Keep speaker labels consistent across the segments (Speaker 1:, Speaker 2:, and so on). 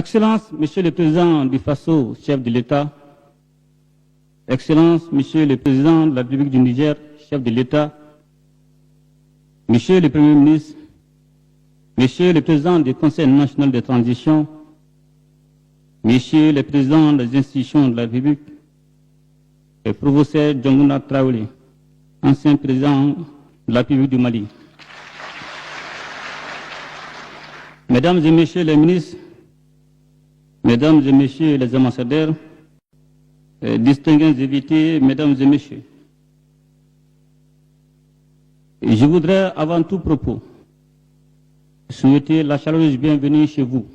Speaker 1: Excellence, Monsieur le Président du Faso, chef de l'État, Excellence, Monsieur le Président de la République du Niger, chef de l'État, Monsieur le Premier ministre, Monsieur le Président du Conseil national de transition, Monsieur le Président des institutions de la République, le professeur Diongouna Traoré, ancien président de la République du Mali. Mesdames et Messieurs les ministres, Mesdames et Messieurs les ambassadeurs, distingués invités, Mesdames et Messieurs, je voudrais avant tout propos souhaiter la chaleureuse bienvenue chez vous,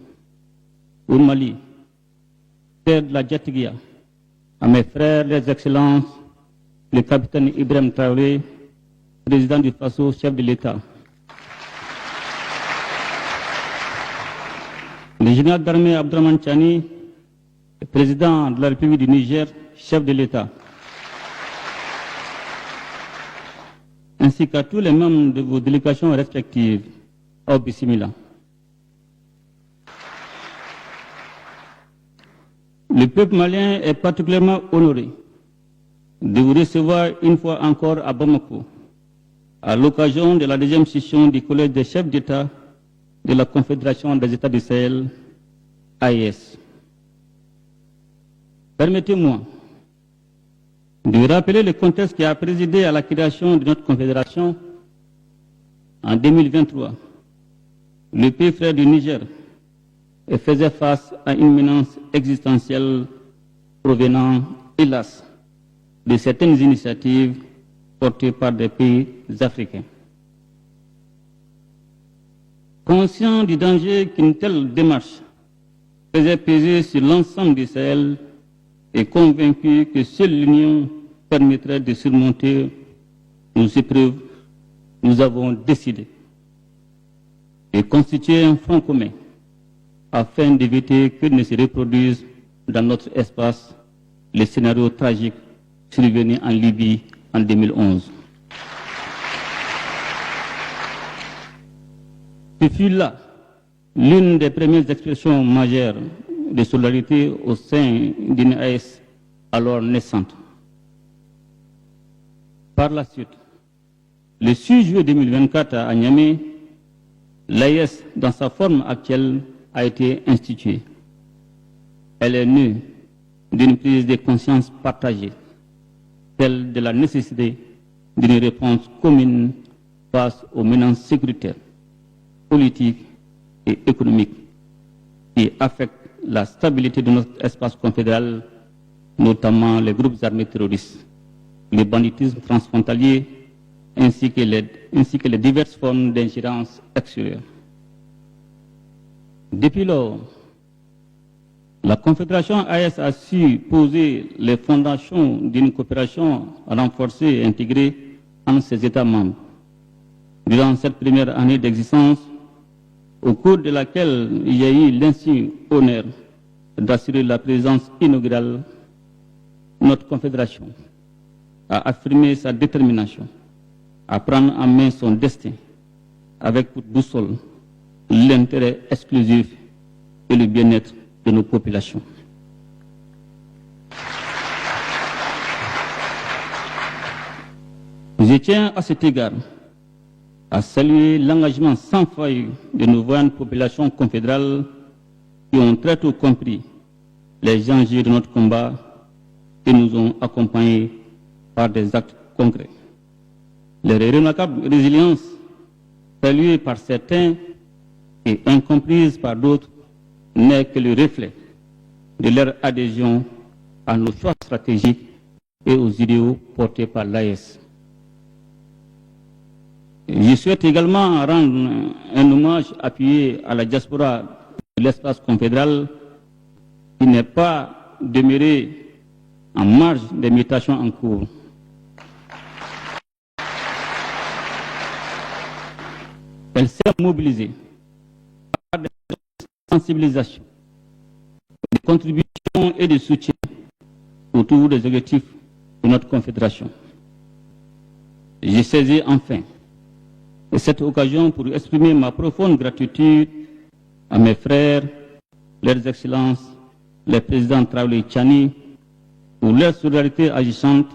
Speaker 1: au Mali, terre de la Djatigua, à mes frères, les excellences, le capitaine Ibrahim Traoré, président du Faso, chef de l'État, le général d'armée Abdraman Chani, président de la République du Niger, chef de l'État, ainsi qu'à tous les membres de vos délégations respectives. Au Bismillah. Le peuple malien est particulièrement honoré de vous recevoir une fois encore à Bamako, à l'occasion de la deuxième session du Collège des chefs d'État de la Confédération des États du Sahel, AES. Permettez-moi de rappeler le contexte qui a présidé à la création de notre confédération en 2023. Le pays frère du Niger faisait face à une menace existentielle provenant, hélas, de certaines initiatives portées par des pays africains. Conscient du danger qu'une telle démarche faisait peser sur l'ensemble du Sahel et convaincu que seule l'union permettrait de surmonter nos épreuves, nous avons décidé de constituer un front commun afin d'éviter que ne se reproduisent dans notre espace les scénarios tragiques survenus en Libye en 2011. Ce fut là l'une des premières expressions majeures de solidarité au sein d'une AES alors naissante. Par la suite, le 6 juillet 2024 à Niamey, l'AES, dans sa forme actuelle, a été instituée. Elle est née d'une prise de conscience partagée, celle de la nécessité d'une réponse commune face aux menaces sécuritaires, politiques et économiques qui affectent la stabilité de notre espace confédéral, notamment les groupes armés terroristes, le banditisme transfrontalier, ainsi que les diverses formes d'ingérence extérieure. Depuis lors, la Confédération AES a su poser les fondations d'une coopération renforcée et intégrée entre ses États membres. Durant cette première année d'existence, au cours de laquelle il y a eu l'insigne honneur d'assurer la présence inaugurale, notre Confédération a affirmé sa détermination à prendre en main son destin avec pour boussole l'intérêt exclusif et le bien-être de nos populations. Je tiens à cet égard à saluer l'engagement sans faille de nos voyantes populations confédérales qui ont très tôt compris les enjeux de notre combat et nous ont accompagnés par des actes concrets. Leur remarquable résilience, saluée par certains et incomprise par d'autres, n'est que le reflet de leur adhésion à nos choix stratégiques et aux idéaux portés par l'AES. Je souhaite également rendre un hommage appuyé à la diaspora de l'espace confédéral qui n'est pas demeuré en marge des mutations en cours. Elle s'est mobilisée par des sensibilisations, des contributions et des soutiens autour des objectifs de notre confédération. J'ai saisi enfin cette occasion pour exprimer ma profonde gratitude à mes frères, leurs excellences, les présidents Traoré et Tchani, pour leur solidarité agissante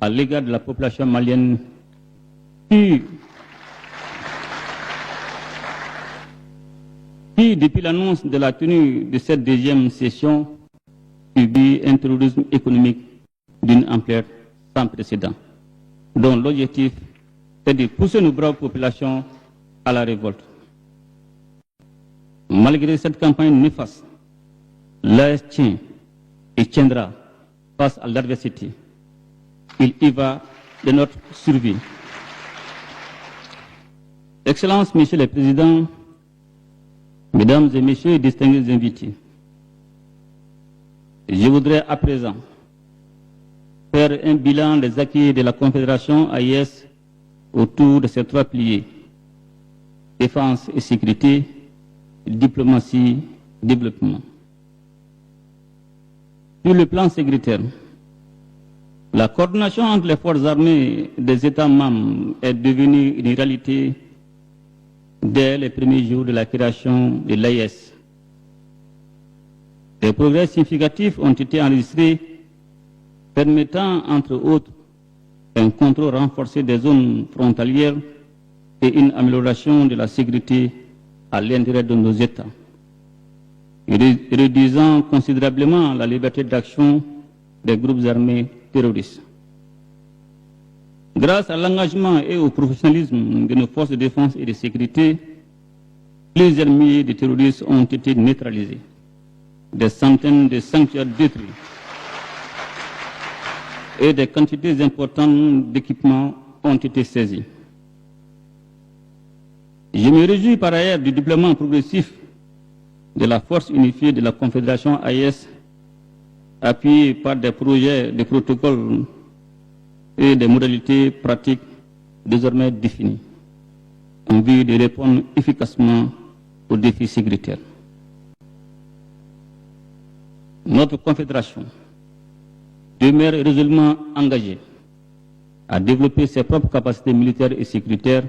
Speaker 1: à l'égard de la population malienne qui, depuis l'annonce de la tenue de cette deuxième session, subit un terrorisme économique d'une ampleur sans précédent, dont l'objectif est de pousser nos braves populations à la révolte. Malgré cette campagne néfaste, l'AS tient et tiendra face à l'adversité. Il y va de notre survie. Excellences, Messieurs les Présidents, Mesdames et Messieurs, distingués invités, je voudrais à présent faire un bilan des acquis de la Confédération AES autour de ces trois piliers: défense et sécurité, diplomatie, développement. Sur le plan sécuritaire, la coordination entre les forces armées des États membres est devenue une réalité dès les premiers jours de la création de l'AES. Des progrès significatifs ont été enregistrés, permettant entre autres un contrôle renforcé des zones frontalières et une amélioration de la sécurité à l'intérieur de nos États, réduisant considérablement la liberté d'action des groupes armés terroristes. Grâce à l'engagement et au professionnalisme de nos forces de défense et de sécurité, plusieurs milliers de terroristes ont été neutralisés, des centaines de sanctuaires détruits et des quantités importantes d'équipements ont été saisis. Je me réjouis par ailleurs du déploiement progressif de la force unifiée de la Confédération AES, appuyée par des projets de protocoles et des modalités pratiques désormais définies, en vue de répondre efficacement aux défis sécuritaires. Notre Confédération demeure résolument engagée à développer ses propres capacités militaires et sécuritaires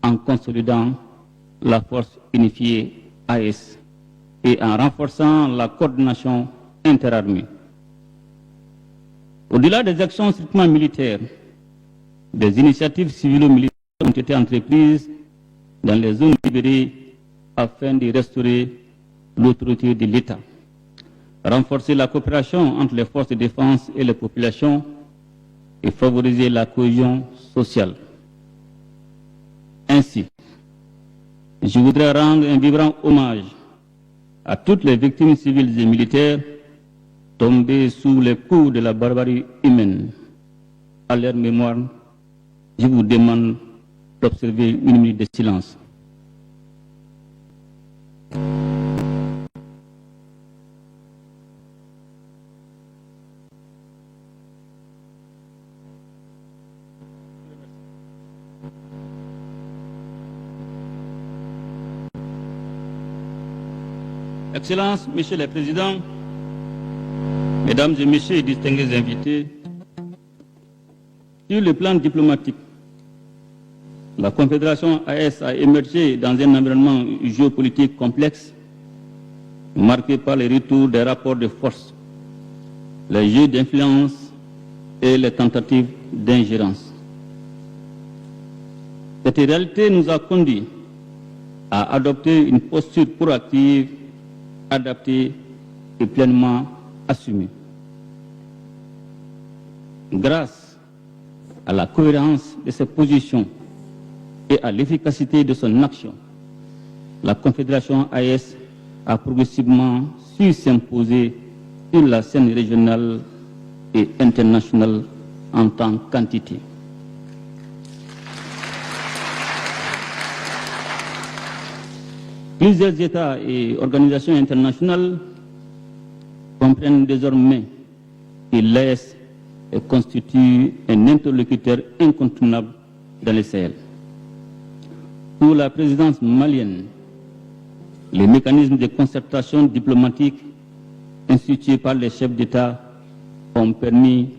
Speaker 1: en consolidant la force unifiée AES et en renforçant la coordination interarmée. Au-delà des actions strictement militaires, des initiatives civilo-militaires ont été entreprises dans les zones libérées afin de restaurer l'autorité de l'État, renforcer la coopération entre les forces de défense et les populations et favoriser la cohésion sociale. Ainsi, je voudrais rendre un vibrant hommage à toutes les victimes civiles et militaires tombées sous les coups de la barbarie humaine. À leur mémoire, je vous demande d'observer une minute de silence. Excellences, Messieurs les Présidents, Mesdames et Messieurs les distingués invités, sur le plan diplomatique, la Confédération AES a émergé dans un environnement géopolitique complexe, marqué par les retours des rapports de force, les jeux d'influence et les tentatives d'ingérence. Cette réalité nous a conduits à adopter une posture proactive, adaptée et pleinement assumée. Grâce à la cohérence de ses positions et à l'efficacité de son action, la Confédération AES a progressivement su s'imposer sur la scène régionale et internationale en tant qu'entité. Plusieurs États et organisations internationales comprennent désormais que l'AES constitue un interlocuteur incontournable dans le Sahel. Pour la présidence malienne, les mécanismes de concertation diplomatique institués par les chefs d'État ont permis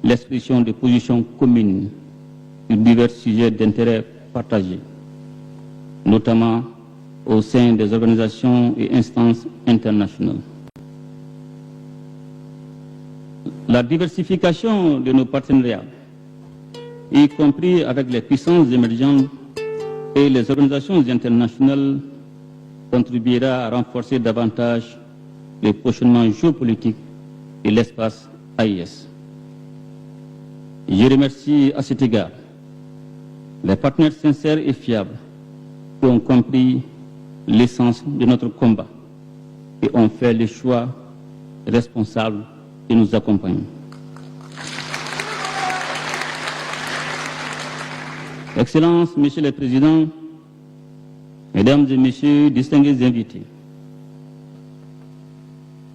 Speaker 1: l'expression de positions communes sur divers sujets d'intérêt partagé, notamment au sein des organisations et instances internationales. La diversification de nos partenariats, y compris avec les puissances émergentes et les organisations internationales, contribuera à renforcer davantage le positionnement géopolitique de l'espace AIS. Je remercie à cet égard les partenaires sincères et fiables qui ont compris l'essence de notre combat et ont fait le choix responsable de nous accompagner. Excellences, Monsieur le Président, Mesdames et Messieurs, distingués invités,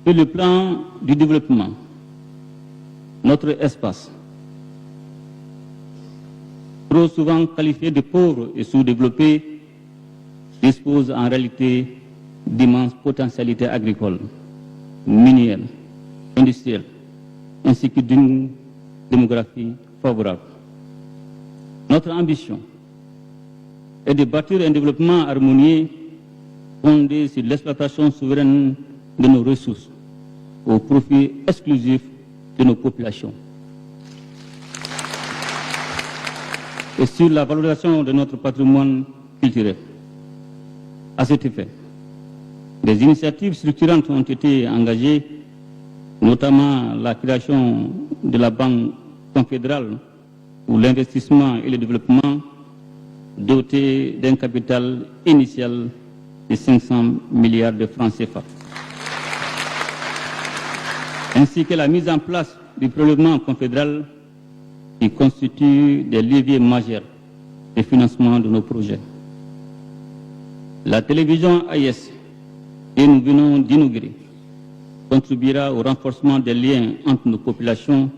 Speaker 1: sur le plan du développement, notre espace, trop souvent qualifié de pauvre et sous-développé, dispose en réalité d'immenses potentialités agricoles, minières, industrielles, ainsi que d'une démographie favorable. Notre ambition est de bâtir un développement harmonieux fondé sur l'exploitation souveraine de nos ressources au profit exclusif de nos populations et sur la valorisation de notre patrimoine culturel. À cet effet, des initiatives structurantes ont été engagées, notamment la création de la Banque confédérale pour l'investissement et le développement, dotée d'un capital initial de 500 milliards de francs CFA, ainsi que la mise en place du prélèvement confédéral qui constitue des leviers majeurs de financement de nos projets. La télévision AIS, que nous venons d'inaugurer, contribuera au renforcement des liens entre nos populations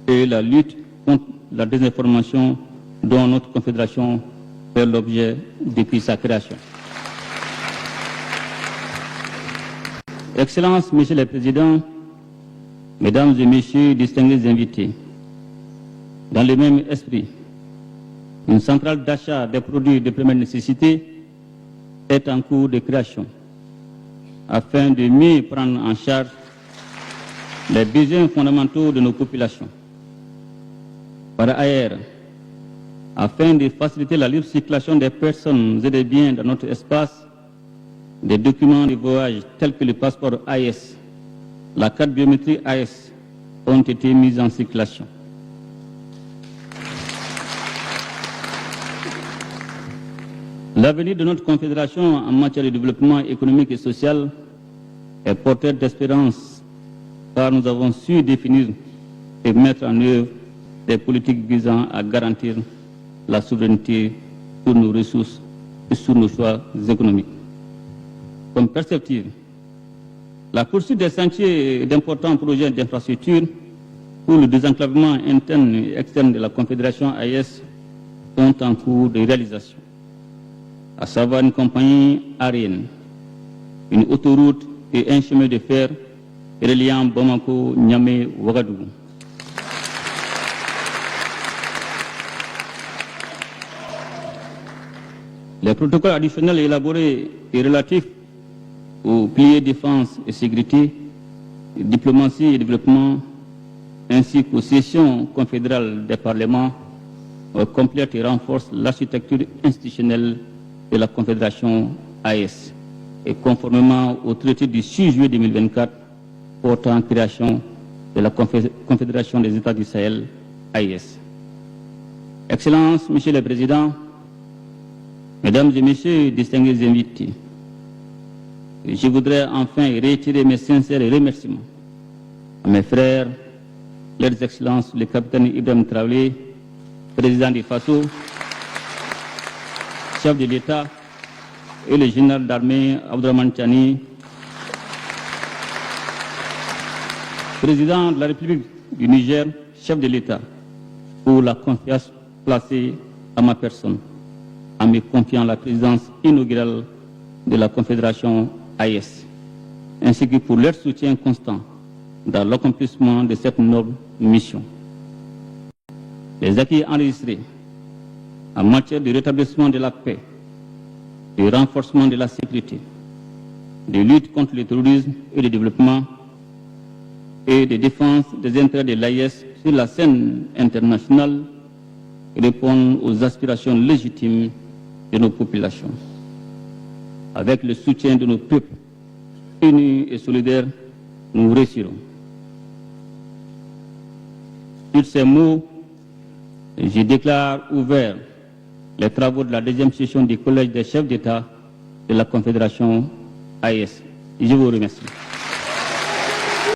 Speaker 1: et la lutte contre la désinformation dont notre confédération fait l'objet depuis sa création. Excellences, Monsieur le Président, Mesdames et Messieurs, distingués invités, dans le même esprit, une centrale d'achat des produits de première nécessité est en cours de création afin de mieux prendre en charge les besoins fondamentaux de nos populations. Par ailleurs, afin de faciliter la libre circulation des personnes et des biens dans notre espace, des documents de voyage tels que le passeport AIS, la carte biométrique AIS ont été mis en circulation. L'avenir de notre confédération en matière de développement économique et social est porteur d'espérance, car nous avons su définir et mettre en œuvre des politiques visant à garantir la souveraineté sur nos ressources et sur nos choix économiques. Comme perspective, la poursuite des sentiers d'importants projets d'infrastructure pour le désenclavement interne et externe de la Confédération AIS sont en cours de réalisation, à savoir une compagnie aérienne, une autoroute et un chemin de fer reliant Bamako, Niamey, Ouagadougou. Les protocoles additionnels élaborés et relatifs aux piliers défense et sécurité, diplomatie et développement, ainsi qu'aux sessions confédérales des parlements, complètent et renforcent l'architecture institutionnelle de la Confédération AIS, et conformément au traité du 6 juillet 2024 portant création de la Confédération des États du Sahel, AIS. Excellences, Monsieur le Président, Mesdames et Messieurs, distingués invités, je voudrais enfin réitérer mes sincères remerciements à mes frères, leurs Excellences, le capitaine Ibrahim Traoré, président du FASO, chef de l'État, et le général d'armée Abdourahmane Tiani, président de la République du Niger, chef de l'État, pour la confiance placée à ma personne, en me confiant la présidence inaugurale de la Confédération AIS, ainsi que pour leur soutien constant dans l'accomplissement de cette noble mission. Les acquis enregistrés en matière de rétablissement de la paix de renforcement de la sécurité, de lutte contre le terrorisme et le développement et de défense des intérêts de l'AES sur la scène internationale répondent aux aspirations légitimes de nos populations. Avec le soutien de nos peuples unis et solidaires, nous réussirons. Sur ces mots, je déclare ouvert les travaux de la deuxième session du Collège des chefs d'État de la Confédération AES. Je vous remercie.